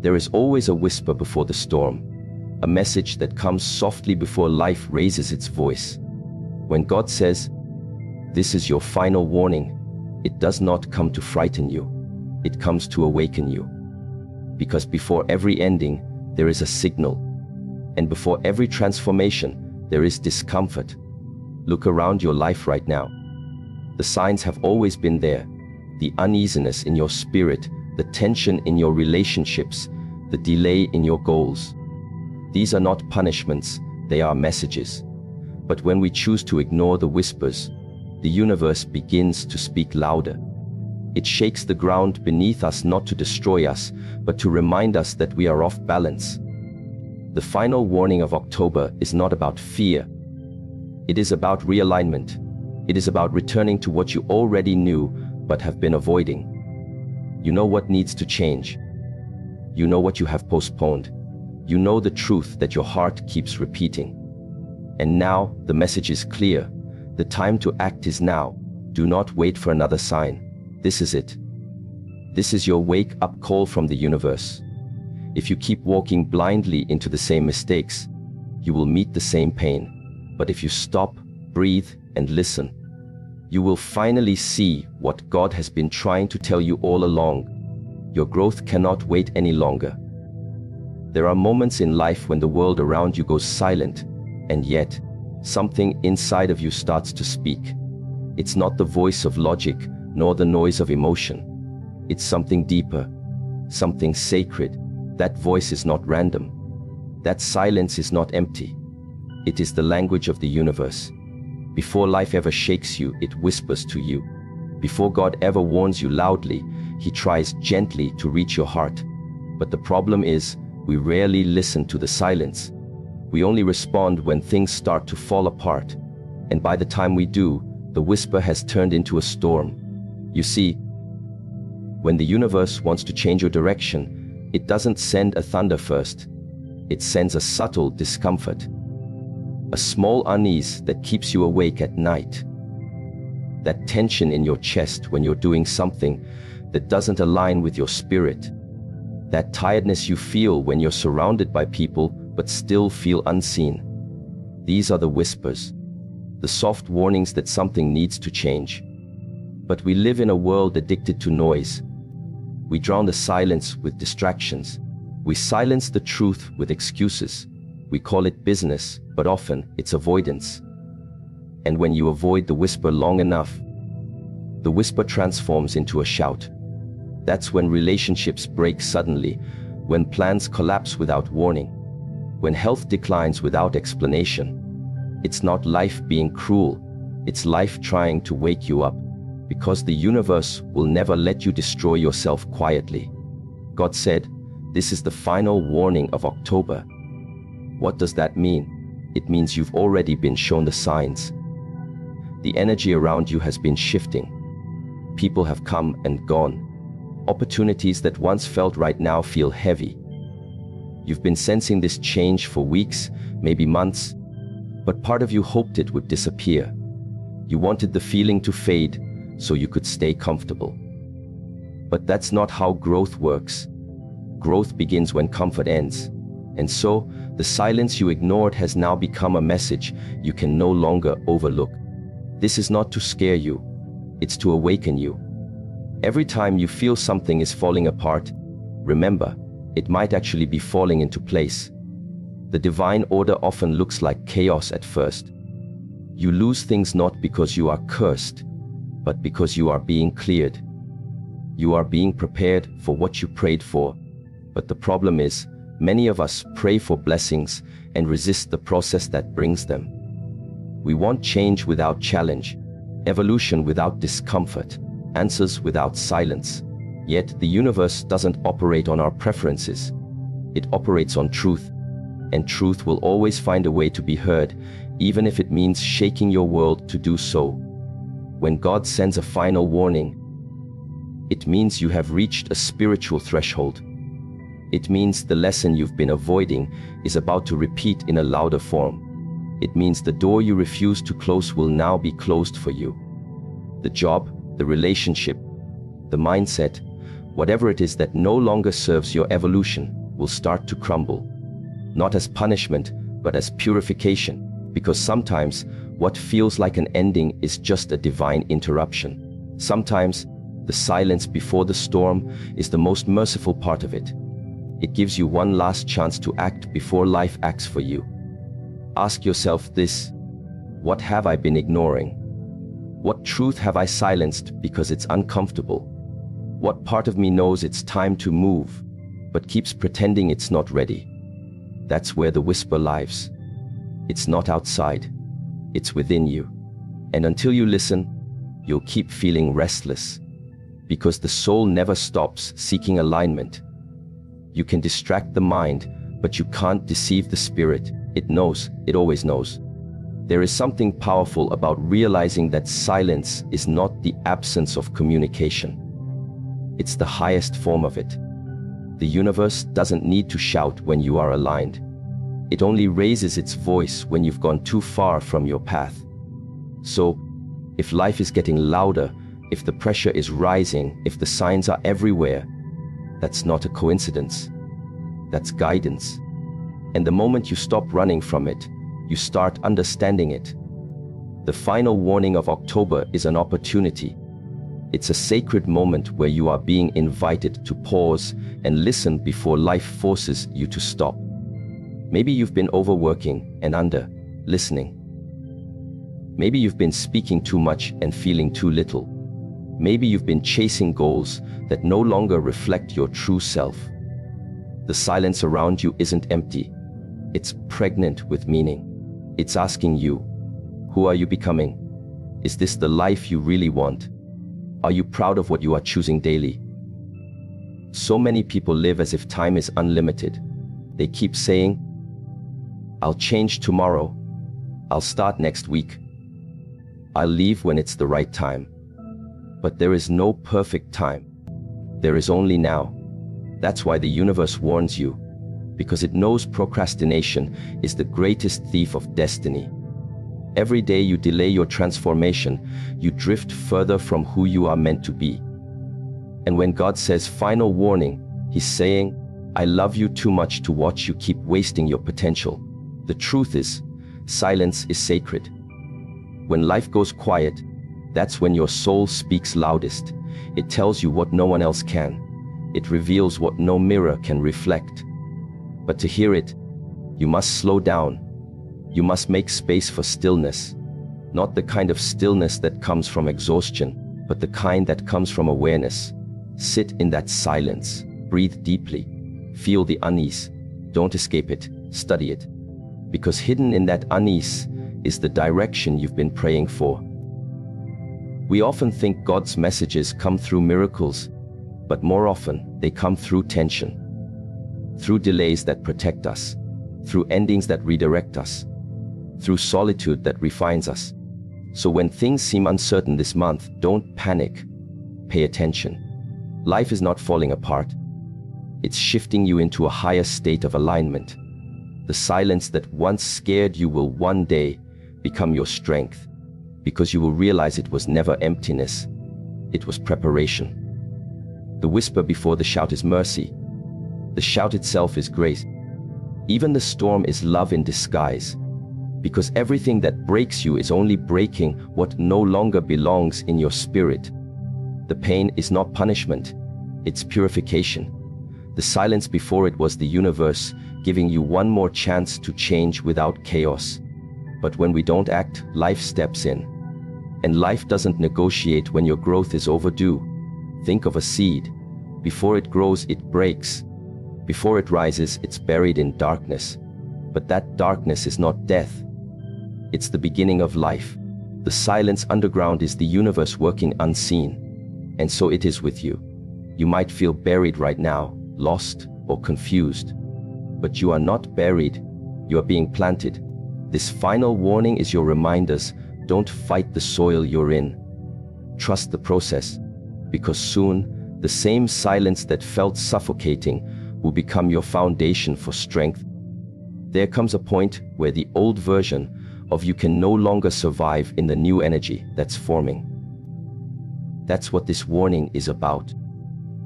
There is always a whisper before the storm, a message that comes softly before life raises its voice. When God says, "This is your final warning," it does not come to frighten you, it comes to awaken you. Because before every ending, there is a signal. And before every transformation, there is discomfort. Look around your life right now. The signs have always been there. The uneasiness in your spirit, the tension in your relationships, the delay in your goals. These are not punishments, they are messages. But when we choose to ignore the whispers, the universe begins to speak louder. It shakes the ground beneath us not to destroy us, but to remind us that we are off balance. The final warning of October is not about fear. It is about realignment. It is about returning to what you already knew but have been avoiding. You know what needs to change. You know what you have postponed. You know the truth that your heart keeps repeating. And now the message is clear. The time to act is now. Do not wait for another sign. This is it. This is your wake-up call from the universe. If you keep walking blindly into the same mistakes, you will meet the same pain. But if you stop, breathe, and listen, you will finally see what God has been trying to tell you all along. Your growth cannot wait any longer. There are moments in life when the world around you goes silent, and yet, something inside of you starts to speak. It's not the voice of logic, nor the noise of emotion. It's something deeper, something sacred. That voice is not random. That silence is not empty. It is the language of the universe. Before life ever shakes you, it whispers to you. Before God ever warns you loudly, He tries gently to reach your heart. But the problem is, we rarely listen to the silence. We only respond when things start to fall apart. And by the time we do, the whisper has turned into a storm. You see, when the universe wants to change your direction, it doesn't send a thunder first. It sends a subtle discomfort. A small unease that keeps you awake at night. That tension in your chest when you're doing something that doesn't align with your spirit. That tiredness you feel when you're surrounded by people but still feel unseen. These are the whispers, the soft warnings that something needs to change. But we live in a world addicted to noise. We drown the silence with distractions. We silence the truth with excuses. We call it business, but often it's avoidance. And when you avoid the whisper long enough, the whisper transforms into a shout. That's when relationships break suddenly, when plans collapse without warning, when health declines without explanation. It's not life being cruel, it's life trying to wake you up. Because the universe will never let you destroy yourself quietly. God said, "This is the final warning of October." What does that mean? It means you've already been shown the signs. The energy around you has been shifting. People have come and gone. Opportunities that once felt right now feel heavy. You've been sensing this change for weeks, maybe months, but part of you hoped it would disappear. You wanted the feeling to fade, so you could stay comfortable. But that's not how growth works. Growth begins when comfort ends. And so, the silence you ignored has now become a message you can no longer overlook. This is not to scare you, it's to awaken you. Every time you feel something is falling apart, remember, it might actually be falling into place. The divine order often looks like chaos at first. You lose things not because you are cursed, but because you are being cleared. You are being prepared for what you prayed for. But the problem is, many of us pray for blessings and resist the process that brings them. We want change without challenge, evolution without discomfort, answers without silence. Yet the universe doesn't operate on our preferences. It operates on truth. And truth will always find a way to be heard, even if it means shaking your world to do so. When God sends a final warning, it means you have reached a spiritual threshold. It means the lesson you've been avoiding is about to repeat in a louder form. It means the door you refuse to close will now be closed for you. The job, the relationship, the mindset, Whatever it is that no longer serves your evolution will start to crumble. Not as punishment, but as purification, because sometimes what feels like an ending is just a divine interruption. Sometimes the silence before the storm is the most merciful part of it. It gives you one last chance to act before life acts for you. Ask yourself this: what have I been ignoring? What truth have I silenced because it's uncomfortable? What part of me knows it's time to move, but keeps pretending it's not ready? That's where the whisper lives. It's not outside, it's within you. And until you listen, you'll keep feeling restless, because the soul never stops seeking alignment. You can distract the mind, but you can't deceive the spirit. It knows, it always knows. There is something powerful about realizing that silence is not the absence of communication. It's the highest form of it. The universe doesn't need to shout when you are aligned. It only raises its voice when you've gone too far from your path. So, if life is getting louder, if the pressure is rising, if the signs are everywhere, that's not a coincidence. That's guidance. And the moment you stop running from it, you start understanding it. The final warning of October is an opportunity. It's a sacred moment where you are being invited to pause and listen before life forces you to stop. Maybe you've been overworking and under-listening. Maybe you've been speaking too much and feeling too little. Maybe you've been chasing goals that no longer reflect your true self. The silence around you isn't empty. It's pregnant with meaning. It's asking you, who are you becoming? Is this the life you really want? Are you proud of what you are choosing daily? So many people live as if time is unlimited. They keep saying, I'll change tomorrow. I'll start next week. I'll leave when it's the right time. But there is no perfect time. There is only now. That's why the universe warns you, because it knows procrastination is the greatest thief of destiny. Every day you delay your transformation, you drift further from who you are meant to be. And when God says final warning, He's saying, I love you too much to watch you keep wasting your potential. The truth is, silence is sacred. When life goes quiet, that's when your soul speaks loudest. It tells you what no one else can. It reveals what no mirror can reflect. But to hear it, you must slow down. You must make space for stillness. Not the kind of stillness that comes from exhaustion, but the kind that comes from awareness. Sit in that silence. Breathe deeply. Feel the unease. Don't escape it. Study it. Because hidden in that unease is the direction you've been praying for. We often think God's messages come through miracles, but more often they come through tension. Through delays that protect us. Through endings that redirect us. Through solitude that refines us. So when things seem uncertain this month, don't panic. Pay attention. Life is not falling apart. It's shifting you into a higher state of alignment. The silence that once scared you will one day become your strength, because you will realize it was never emptiness. It was preparation. The whisper before the shout is mercy. The shout itself is grace. Even the storm is love in disguise. Because everything that breaks you is only breaking what no longer belongs in your spirit. The pain is not punishment, it's purification. The silence before it was the universe giving you one more chance to change without chaos. But when we don't act, life steps in. And life doesn't negotiate when your growth is overdue. Think of a seed. Before it grows, it breaks. Before it rises, it's buried in darkness. But that darkness is not death. It's the beginning of life. The silence underground is the universe working unseen. And so it is with you. You might feel buried right now, lost or confused. But you are not buried. You are being planted. This final warning is your reminders. Don't fight the soil you're in. Trust the process. Because soon, the same silence that felt suffocating will become your foundation for strength. There comes a point where the old version of you can no longer survive in the new energy that's forming. That's what this warning is about.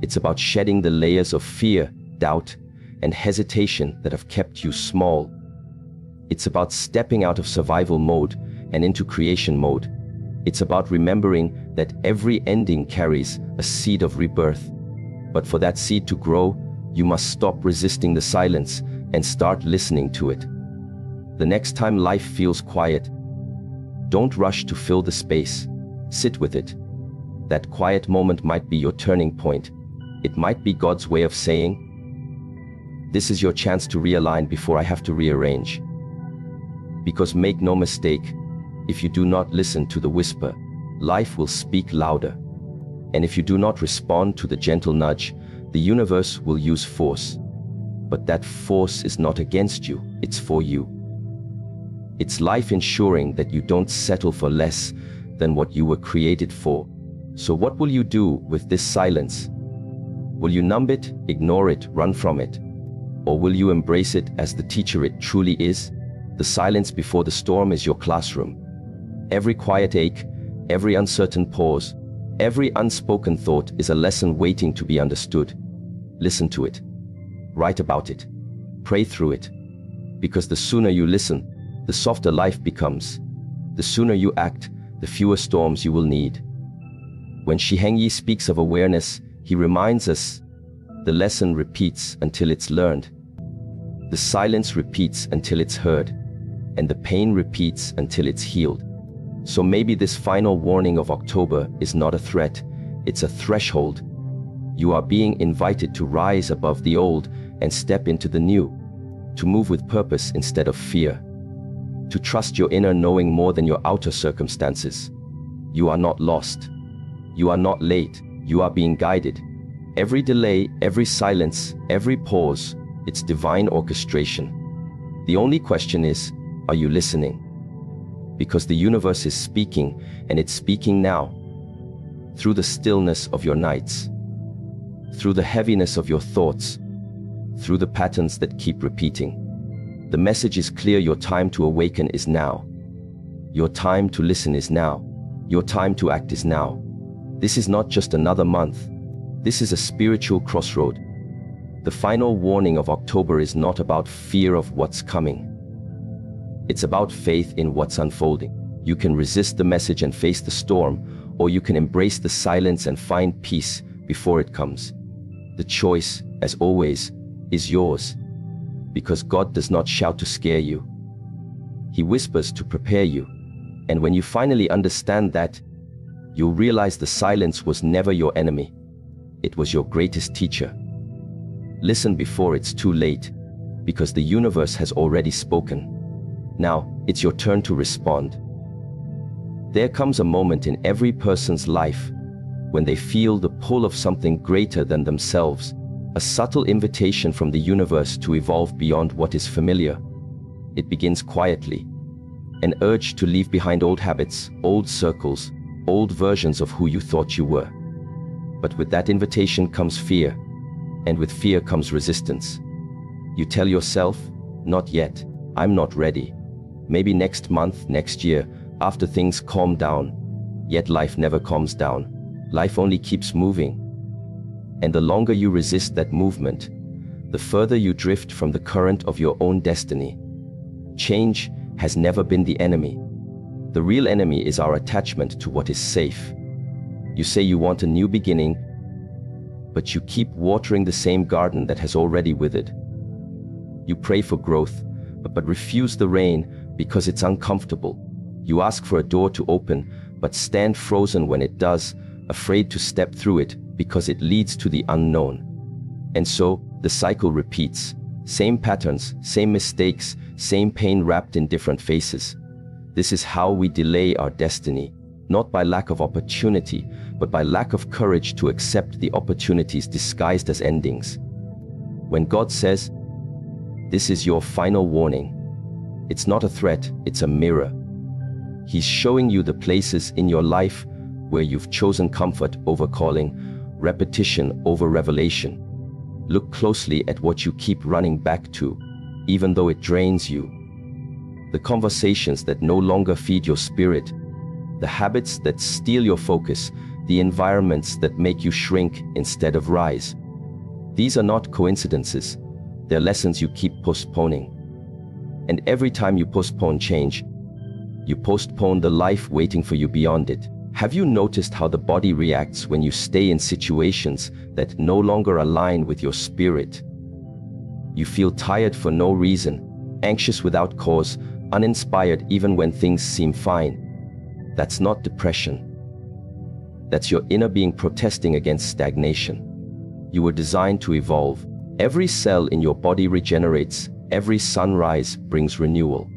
It's about shedding the layers of fear, doubt, and hesitation that have kept you small. It's about stepping out of survival mode and into creation mode. It's about remembering that every ending carries a seed of rebirth. But for that seed to grow, you must stop resisting the silence and start listening to it. The next time life feels quiet, don't rush to fill the space. Sit with it. That quiet moment might be your turning point. It might be God's way of saying, "This is your chance to realign before I have to rearrange." Because make no mistake, if you do not listen to the whisper, life will speak louder. And if you do not respond to the gentle nudge, the universe will use force. But that force is not against you, it's for you. It's life ensuring that you don't settle for less than what you were created for. So what will you do with this silence? Will you numb it, ignore it, run from it? Or will you embrace it as the teacher it truly is? The silence before the storm is your classroom. Every quiet ache, every uncertain pause, every unspoken thought is a lesson waiting to be understood. Listen to it. Write about it. Pray through it. Because the sooner you listen, the softer life becomes. The sooner you act, the fewer storms you will need. When Shi Heng Yi speaks of awareness, he reminds us, the lesson repeats until it's learned. The silence repeats until it's heard. And the pain repeats until it's healed. So maybe this final warning of October is not a threat, it's a threshold. You are being invited to rise above the old and step into the new, to move with purpose instead of fear, to trust your inner knowing more than your outer circumstances. You are not lost. You are not late. You are being guided. Every delay, every silence, every pause, it's divine orchestration. The only question is, are you listening? Because the universe is speaking, and it's speaking now. Through the stillness of your nights, through the heaviness of your thoughts, through the patterns that keep repeating. The message is clear: your time to awaken is now. Your time to listen is now. Your time to act is now. This is not just another month. This is a spiritual crossroad. The final warning of October is not about fear of what's coming. It's about faith in what's unfolding. You can resist the message and face the storm, or you can embrace the silence and find peace before it comes. The choice, as always, is yours. Because God does not shout to scare you. He whispers to prepare you. And when you finally understand that, you'll realize the silence was never your enemy. It was your greatest teacher. Listen before it's too late, because the universe has already spoken. Now, it's your turn to respond. There comes a moment in every person's life when they feel the pull of something greater than themselves, a subtle invitation from the universe to evolve beyond what is familiar. It begins quietly, an urge to leave behind old habits, old circles, old versions of who you thought you were. But with that invitation comes fear, and with fear comes resistance. You tell yourself, not yet, I'm not ready. Maybe next month, next year, after things calm down. Yet life never calms down. Life only keeps moving. And the longer you resist that movement, the further you drift from the current of your own destiny. Change has never been the enemy. The real enemy is our attachment to what is safe. You say you want a new beginning, but you keep watering the same garden that has already withered. You pray for growth, but refuse the rain because it's uncomfortable. You ask for a door to open, but stand frozen when it does, afraid to step through it because it leads to the unknown. And so, the cycle repeats. Same patterns, same mistakes, same pain wrapped in different faces. This is how we delay our destiny, not by lack of opportunity, but by lack of courage to accept the opportunities disguised as endings. When God says, "This is your final warning," it's not a threat, it's a mirror. He's showing you the places in your life where you've chosen comfort over calling, repetition over revelation. Look closely at what you keep running back to, even though it drains you. The conversations that no longer feed your spirit, the habits that steal your focus, the environments that make you shrink instead of rise. These are not coincidences, they're lessons you keep postponing. And every time you postpone change, you postpone the life waiting for you beyond it. Have you noticed how the body reacts when you stay in situations that no longer align with your spirit? You feel tired for no reason, anxious without cause, uninspired even when things seem fine. That's not depression. That's your inner being protesting against stagnation. You were designed to evolve. Every cell in your body regenerates, every sunrise brings renewal.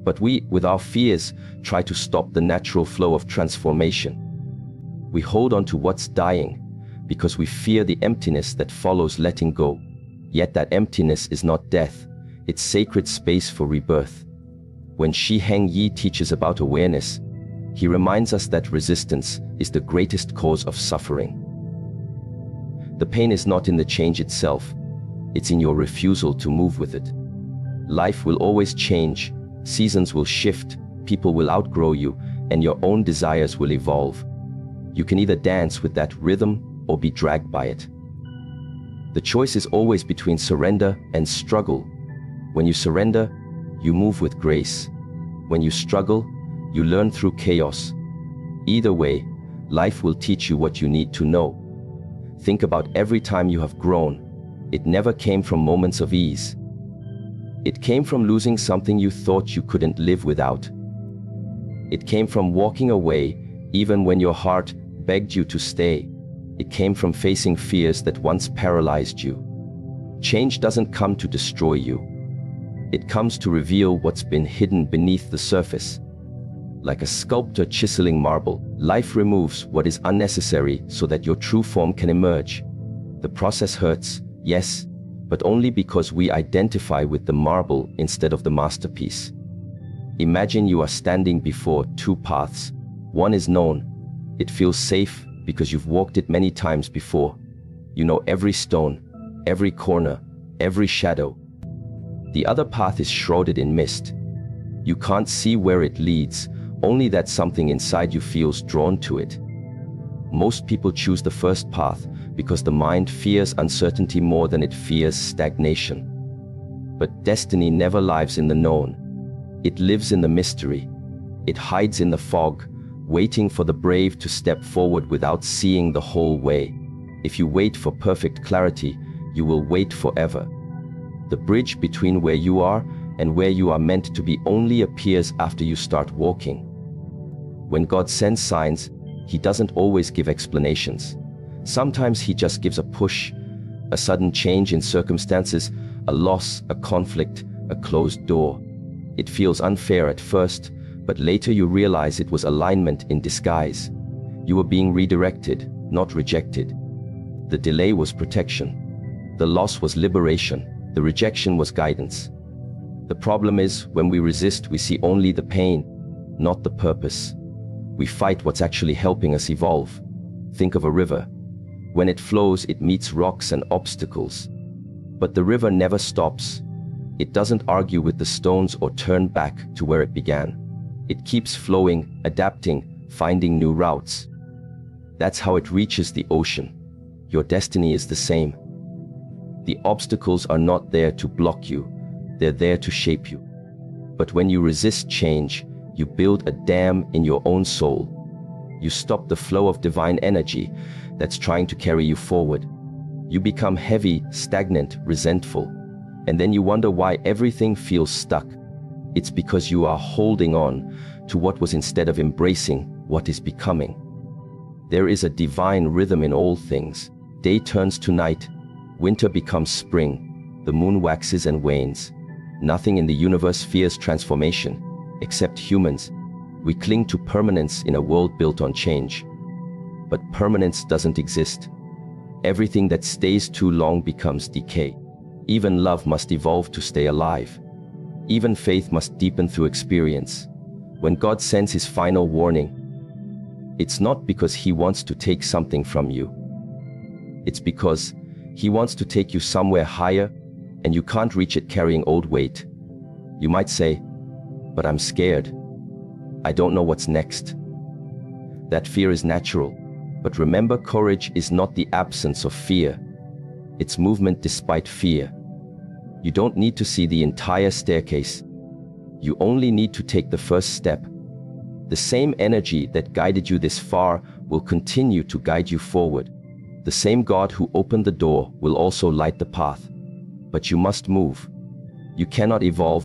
But we, with our fears, try to stop the natural flow of transformation. We hold on to what's dying because we fear the emptiness that follows letting go. Yet that emptiness is not death, it's sacred space for rebirth. When Shi Heng Yi teaches about awareness, he reminds us that resistance is the greatest cause of suffering. The pain is not in the change itself, it's in your refusal to move with it. Life will always change, seasons will shift, people will outgrow you, and your own desires will evolve. You can either dance with that rhythm or be dragged by it. The choice is always between surrender and struggle. When you surrender, you move with grace. When you struggle, you learn through chaos. Either way, life will teach you what you need to know. Think about every time you have grown. It never came from moments of ease. It came from losing something you thought you couldn't live without. It came from walking away even when your heart begged you to stay. It came from facing fears that once paralyzed you. Change doesn't come to destroy you. It comes to reveal what's been hidden beneath the surface. Like a sculptor chiseling marble, life removes what is unnecessary so that your true form can emerge. The process hurts, yes, but only because we identify with the marble instead of the masterpiece. Imagine you are standing before two paths. One is known. It feels safe because you've walked it many times before. You know every stone, every corner, every shadow. The other path is shrouded in mist. You can't see where it leads, only that something inside you feels drawn to it. Most people choose the first path because the mind fears uncertainty more than it fears stagnation. But destiny never lives in the known. It lives in the mystery. It hides in the fog, waiting for the brave to step forward without seeing the whole way. If you wait for perfect clarity, you will wait forever. The bridge between where you are and where you are meant to be only appears after you start walking. When God sends signs, He doesn't always give explanations. Sometimes He just gives a push, a sudden change in circumstances, a loss, a conflict, a closed door. It feels unfair at first, but later you realize it was alignment in disguise. You were being redirected, not rejected. The delay was protection. The loss was liberation. The rejection was guidance. The problem is, when we resist, we see only the pain, not the purpose. We fight what's actually helping us evolve. Think of a river. When it flows, it meets rocks and obstacles. But the river never stops. It doesn't argue with the stones or turn back to where it began. It keeps flowing, adapting, finding new routes. That's how it reaches the ocean. Your destiny is the same. The obstacles are not there to block you. They're there to shape you. But when you resist change, you build a dam in your own soul. You stop the flow of divine energy that's trying to carry you forward. You become heavy, stagnant, resentful. And then you wonder why everything feels stuck. It's because you are holding on to what was instead of embracing what is becoming. There is a divine rhythm in all things. Day turns to night. Winter becomes spring. The moon waxes and wanes. Nothing in the universe fears transformation, except humans. We cling to permanence in a world built on change. But permanence doesn't exist. Everything that stays too long becomes decay. Even love must evolve to stay alive. Even faith must deepen through experience. When God sends His final warning, it's not because He wants to take something from you. It's because He wants to take you somewhere higher, and you can't reach it carrying old weight. You might say, "But I'm scared. I don't know what's next." That fear is natural, But remember, courage is not the absence of fear. It's movement despite fear. You don't need to see the entire staircase. You only need to take the first step. The same energy that guided you this far will continue to guide you forward. The same God who opened the door will also light the path. But you must move. You cannot evolve